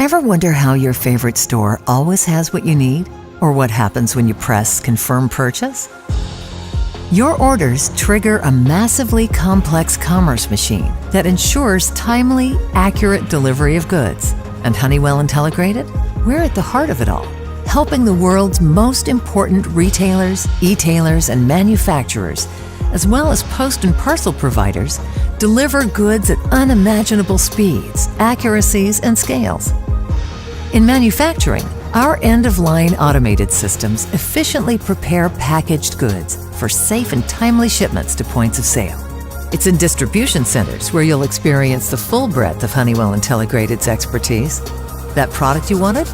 Ever wonder how your favorite store always has what you need? Or what happens when you press Confirm Purchase? Your orders trigger a massively complex commerce machine that ensures timely, accurate delivery of goods. And Honeywell Intelligrated? We're at the heart of it all, helping the world's most important retailers, e-tailers, and manufacturers, as well as post and parcel providers, deliver goods at unimaginable speeds, accuracies, and scales. In manufacturing, our end-of-line automated systems efficiently prepare packaged goods for safe and timely shipments to points of sale. It's in distribution centers where you'll experience the full breadth of Honeywell Intelligrated's expertise. That product you wanted?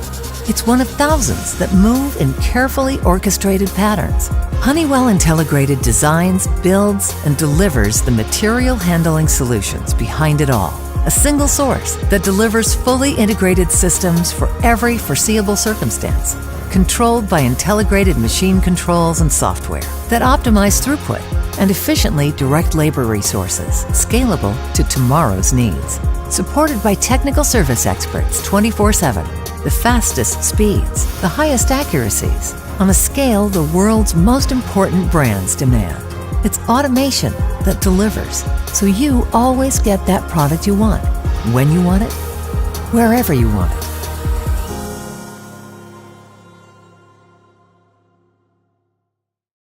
It's one of thousands that move in carefully orchestrated patterns. Honeywell Intelligrated designs, builds, and delivers the material handling solutions behind it all. A single source that delivers fully integrated systems for every foreseeable circumstance, controlled by integrated machine controls and software that optimize throughput and efficiently direct labor resources, scalable to tomorrow's needs. Supported by technical service experts 24/7, the fastest speeds, the highest accuracies, on a scale the world's most important brands demand. It's automation that delivers, so you always get that product you want, when you want it, wherever you want it.